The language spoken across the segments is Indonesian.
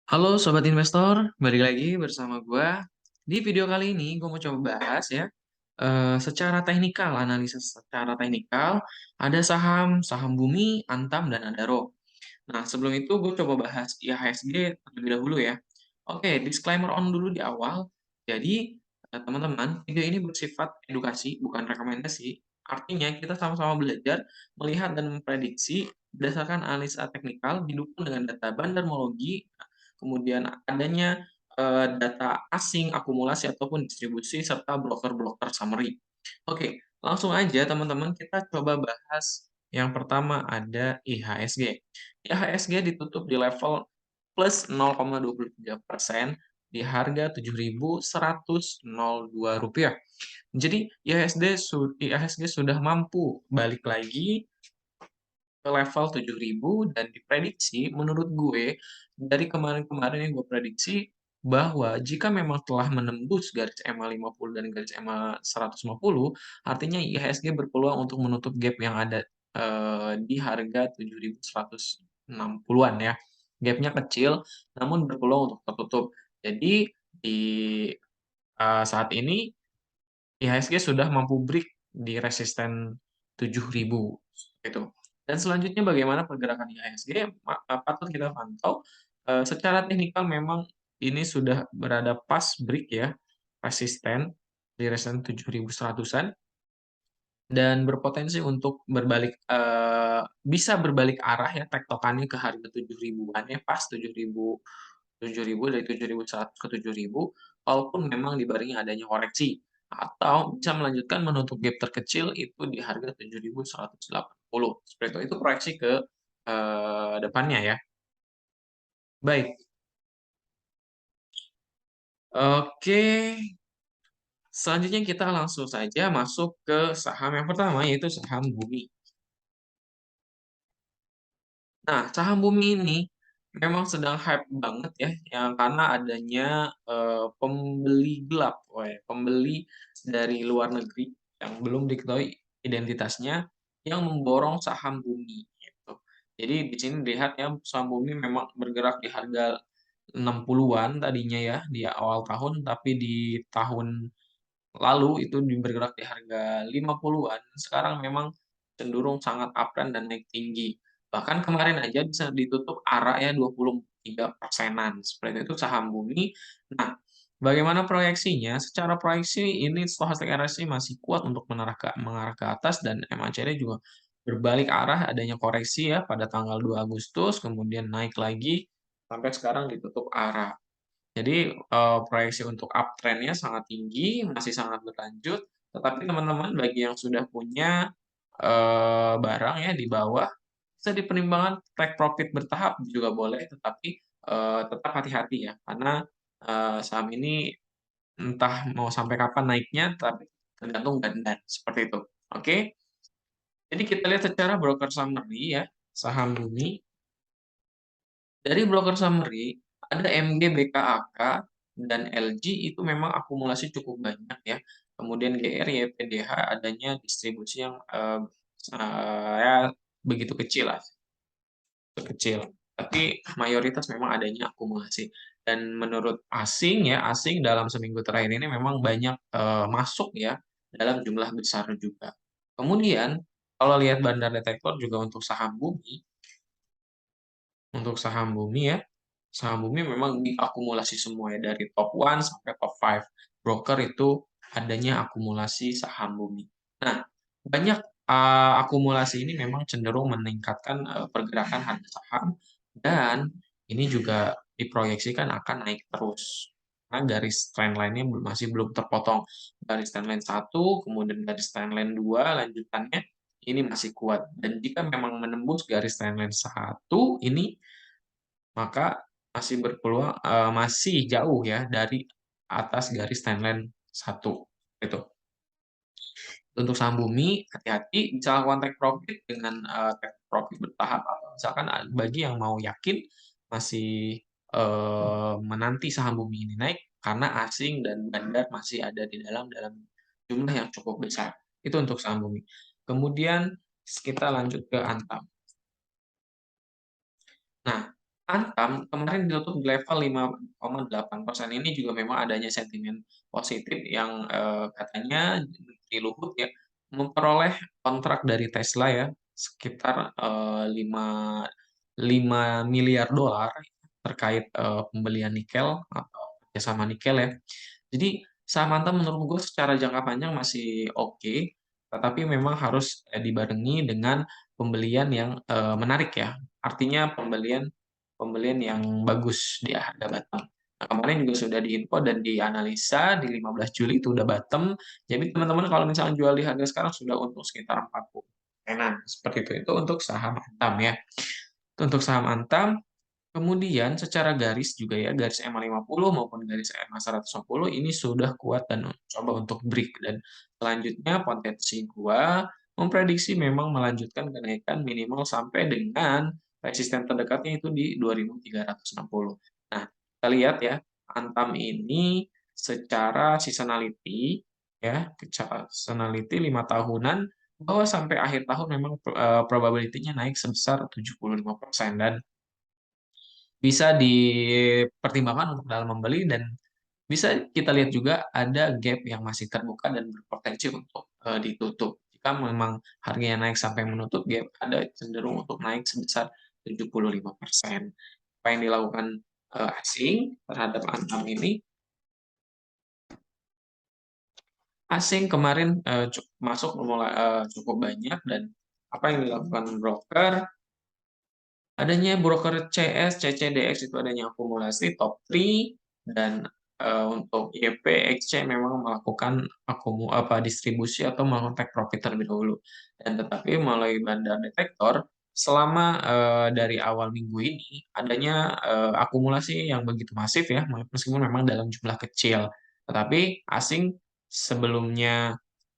Halo Sobat Investor, balik lagi bersama gua. Di video kali ini gue mau coba bahas ya, secara teknikal, analisis secara teknikal, ada saham Bumi, Antam, dan Adaro. Nah, sebelum itu gue coba bahas IHSG terlebih dahulu ya. Oke, disclaimer on dulu di awal. Jadi, teman-teman, video ini bersifat edukasi, bukan rekomendasi. Artinya, kita sama-sama belajar, melihat dan memprediksi berdasarkan analisa teknikal didukung dengan data bandarmologi, kemudian adanya data asing, akumulasi ataupun distribusi, serta broker-broker summary. Oke, langsung aja teman-teman kita coba bahas yang pertama ada IHSG. IHSG ditutup di level plus 0,23% di harga Rp7.102. Jadi IHSG sudah mampu balik lagi ke level 7.000 dan diprediksi menurut gue dari kemarin-kemarin yang gue prediksi bahwa jika memang telah menembus garis EMA 50 dan garis EMA 150, artinya IHSG berpeluang untuk menutup gap yang ada di harga 7.160-an ya. Gapnya kecil, namun berpeluang untuk tertutup. Jadi di saat ini IHSG sudah mampu break di resisten 7.000 gitu. Dan selanjutnya bagaimana pergerakan IHSG patut kita pantau. Secara teknikal memang ini sudah berada pas break ya, resisten di resisten 7.100-an dan berpotensi untuk bisa berbalik arah ya tektokannya ke harga 7.000-an ya, pas 7.000 dari 7.100 ke 7.000 walaupun memang dibarengi adanya koreksi atau bisa melanjutkan menutup gap terkecil itu di harga 7.180. Seperti itu proyeksi ke depannya ya. Baik. Oke, selanjutnya kita langsung saja masuk ke saham yang pertama yaitu saham Bumi. Nah, saham Bumi ini memang sedang hype banget ya, yang karena adanya pembeli gelap, pembeli dari luar negeri yang belum diketahui identitasnya yang memborong saham Bumi gitu. Jadi di sini dilihat ya saham Bumi memang bergerak di harga 60-an tadinya ya di awal tahun, tapi di tahun lalu itu bergerak di harga 50-an, sekarang memang cenderung sangat uptrend dan naik tinggi. Bahkan kemarin aja bisa ditutup arah ya 23%-an. Seperti itu saham Bumi. Nah, bagaimana proyeksinya? Secara proyeksi ini stochastic RSI masih kuat untuk mengarah ke atas dan MACD juga berbalik arah adanya koreksi ya pada tanggal 2 Agustus, kemudian naik lagi sampai sekarang ditutup arah. Jadi, proyeksi untuk uptrend-nya sangat tinggi, masih sangat berlanjut, tetapi teman-teman bagi yang sudah punya, barang ya di bawah, bisa dipertimbangkan take profit bertahap juga boleh, tetapi, tetap hati-hati ya, karena, saham ini entah mau sampai kapan naiknya, tapi tergantung dan seperti itu, oke? Jadi kita lihat secara broker summary ya, saham Bumi. Dari broker summary, ada MG, BKAK, dan LG itu memang akumulasi cukup banyak ya. Kemudian GR, YPDH adanya distribusi yang ya begitu kecil lah, kecil. Tapi mayoritas memang adanya akumulasi. Dan menurut asing ya, asing dalam seminggu terakhir ini memang banyak masuk ya dalam jumlah besar juga. Kemudian kalau lihat bandar detektor juga untuk saham Bumi, untuk saham Bumi ya, saham Bumi memang diakumulasi semua ya, dari top 1 sampai top 5. Broker itu adanya akumulasi saham Bumi. Nah, banyak akumulasi ini memang cenderung meningkatkan pergerakan harga saham dan ini juga diproyeksikan akan naik terus. Karena garis trendline-nya masih belum terpotong. Garis trendline 1, kemudian garis trendline 2, lanjutannya ini masih kuat. Dan jika memang menembus garis trendline 1 ini maka masih berpeluang masih jauh ya dari atas garis trendline 1 gitu. Untuk saham Bumi, hati-hati bisa lakukan take profit dengan take profit bertahap atau misalkan bagi yang mau yakin masih menanti saham Bumi ini naik karena asing dan bandar masih ada di dalam jumlah yang cukup besar. Itu untuk saham Bumi. Kemudian kita lanjut ke Antam. Nah, Antam kemarin ditutup di level 5,8%. Ini juga memang adanya sentimen positif yang, katanya Menteri Luhut ya, memperoleh kontrak dari Tesla ya, sekitar, 5 miliar dolar terkait, pembelian nikel atau kerjasama nikel ya. Jadi saham Antam menurut gue secara jangka panjang masih oke, tetapi memang harus, dibarengi dengan pembelian yang, menarik ya. Artinya pembelian pembelian yang bagus di harga bottom. Nah, kemarin juga sudah diinfo dan dianalisa di 15 Juli itu udah bottom. Jadi teman-teman kalau misalnya jual di harga sekarang sudah untung sekitar 40%-an, seperti itu. Itu untuk saham Antam ya. Itu untuk saham Antam. Kemudian secara garis juga ya, garis EMA 50 maupun garis EMA 150 ini sudah kuat dan coba untuk break, dan selanjutnya potensi gua memprediksi memang melanjutkan kenaikan minimal sampai dengan resisten terdekatnya itu di 2360. Nah, kita lihat ya, Antam ini secara seasonality ya, secara seasonality 5 tahunan bahwa sampai akhir tahun memang probability-nya naik sebesar 75%, dan bisa dipertimbangkan untuk dalam membeli, dan bisa kita lihat juga ada gap yang masih terbuka dan berpotensi untuk, ditutup. Jika memang harganya naik sampai menutup gap, ada cenderung untuk naik sebesar 75%. Apa yang dilakukan, asing terhadap Antam ini, asing kemarin, masuk mulai, cukup banyak, dan apa yang dilakukan broker, adanya broker CS, CCDX itu adanya akumulasi top 3, dan, untuk YP, XC memang melakukan distribusi atau melakukan take profit terlebih dahulu. Dan tetapi melalui bandar detektor selama, dari awal minggu ini adanya, akumulasi yang begitu masif ya, meskipun memang dalam jumlah kecil. Tetapi asing sebelumnya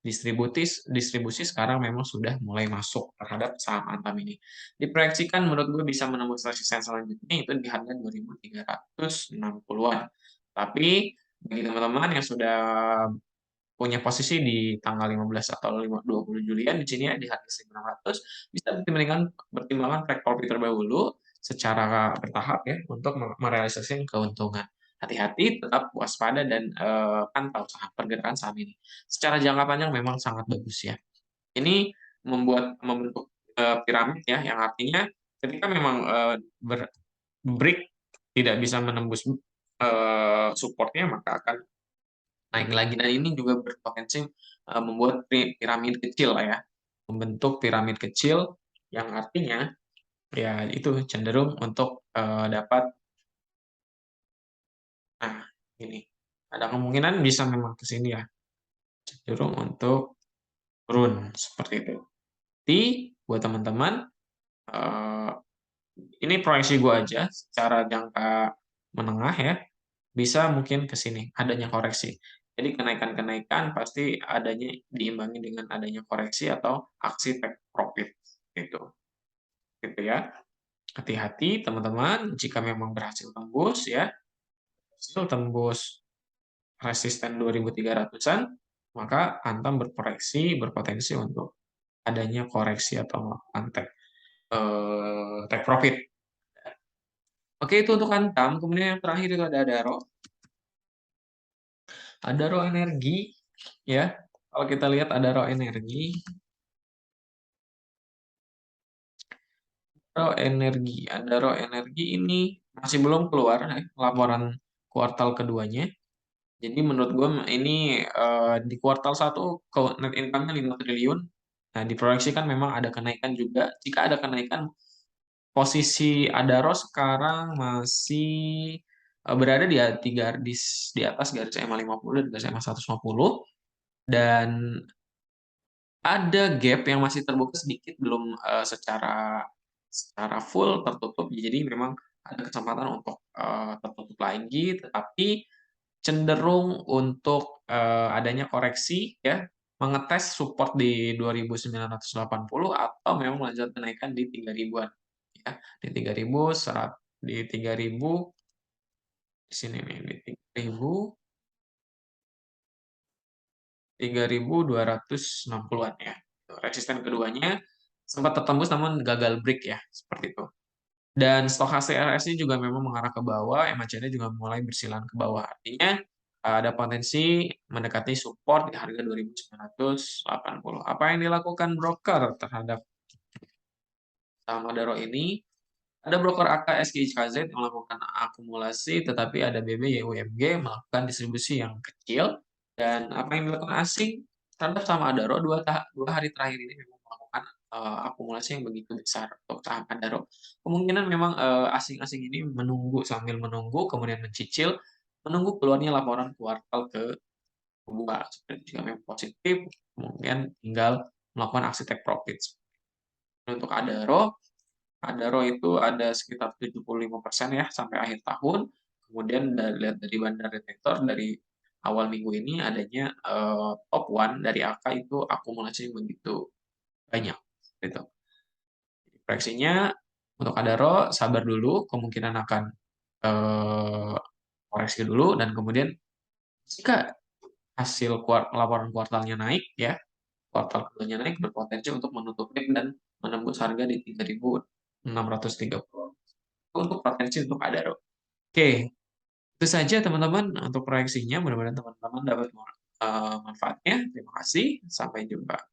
distribusi sekarang memang sudah mulai masuk terhadap saham Antam ini. Diproyeksikan menurut gue bisa menembus resisten selanjutnya itu di harga 2360-an. Tapi bagi teman-teman yang sudah punya posisi di tanggal 15 atau 20 Julian di sini ya di harga 1.600, bisa pertimbangan take profit terlebih dahulu secara bertahap ya untuk merealisasikan keuntungan. Hati-hati, tetap waspada, dan pantau pergerakan saham ini. Secara jangka panjang memang sangat bagus ya. Ini membentuk, piramid ya, yang artinya ketika memang, break tidak bisa menembus, support-nya, maka akan naik lagi, dan ini juga berpotensi, membuat piramid kecil lah ya, membentuk piramid kecil yang artinya ya itu cenderung untuk, dapat, nah ini, ada kemungkinan bisa memang ke sini ya, cenderung untuk turun seperti itu. Jadi buat teman-teman, eee ini proyeksi gue aja secara jangka menengah ya, bisa mungkin ke sini, adanya koreksi. Jadi kenaikan-kenaikan pasti adanya diimbangi dengan adanya koreksi atau aksi take profit, gitu. Gitu ya. Hati-hati teman-teman, jika memang berhasil tembus ya, berhasil tembus resisten 2300-an, maka Antam berpotensi untuk adanya koreksi atau melakukan take profit. Oke, itu untuk Antam. Kemudian yang terakhir itu ada Adaro. Adaro Energi, ya. Kalau kita lihat Adaro Energi, Adaro Energi ini masih belum keluar ya, laporan kuartal keduanya. Jadi menurut gue ini di kuartal 1 net income-nya 5 triliun. Nah, diproyeksikan memang ada kenaikan juga. Jika ada kenaikan, posisi Adaro sekarang masih berada di atas garis EMA 50 dan garis EMA 150, dan ada gap yang masih terbuka sedikit, belum, secara full tertutup, jadi memang ada kesempatan untuk, tertutup lagi, tetapi cenderung untuk, adanya koreksi ya, mengetes support di 2.980 atau memang melanjutkan kenaikan di 3.000-an ya, di 3.000 di sini nih, di 3.260-an ya. Resisten keduanya sempat tertembus namun gagal break ya, seperti itu. Dan stok HCRS-nya juga memang mengarah ke bawah, MACD juga mulai bersilang ke bawah. Artinya ada potensi mendekati support di harga 2.980. Apa yang dilakukan broker terhadap saham Adaro ini? Ada broker AK SKIKZ yang melakukan akumulasi, tetapi ada BB YUMG melakukan distribusi yang kecil. Dan apa yang dilakukan asing terhadap saham Adaro dua hari terakhir ini memang melakukan akumulasi yang begitu besar untuk saham Adaro. Kemungkinan memang asing-asing ini menunggu sambil menunggu, kemudian mencicil, menunggu keluarnya laporan kuartal kedua. Seperti jika memang positif, kemudian tinggal melakukan aksi take profit. Untuk Adaro itu ada sekitar 75% ya sampai akhir tahun. Kemudian lihat dari Bandar Detektor dari awal minggu ini adanya top one dari AK itu akumulasi begitu banyak gitu. Proyeksinya untuk Adaro sabar dulu, kemungkinan akan eh, koreksi dulu dan kemudian jika hasil laporan kuartalnya naik ya, kuartal keduanya naik berpotensi untuk menutup gap dan menembus harga di 3.630 untuk potensi untuk Adaro. Oke, itu saja teman-teman untuk proyeksinya. Mudah-mudahan teman-teman dapat manfaatnya. Terima kasih. Sampai jumpa.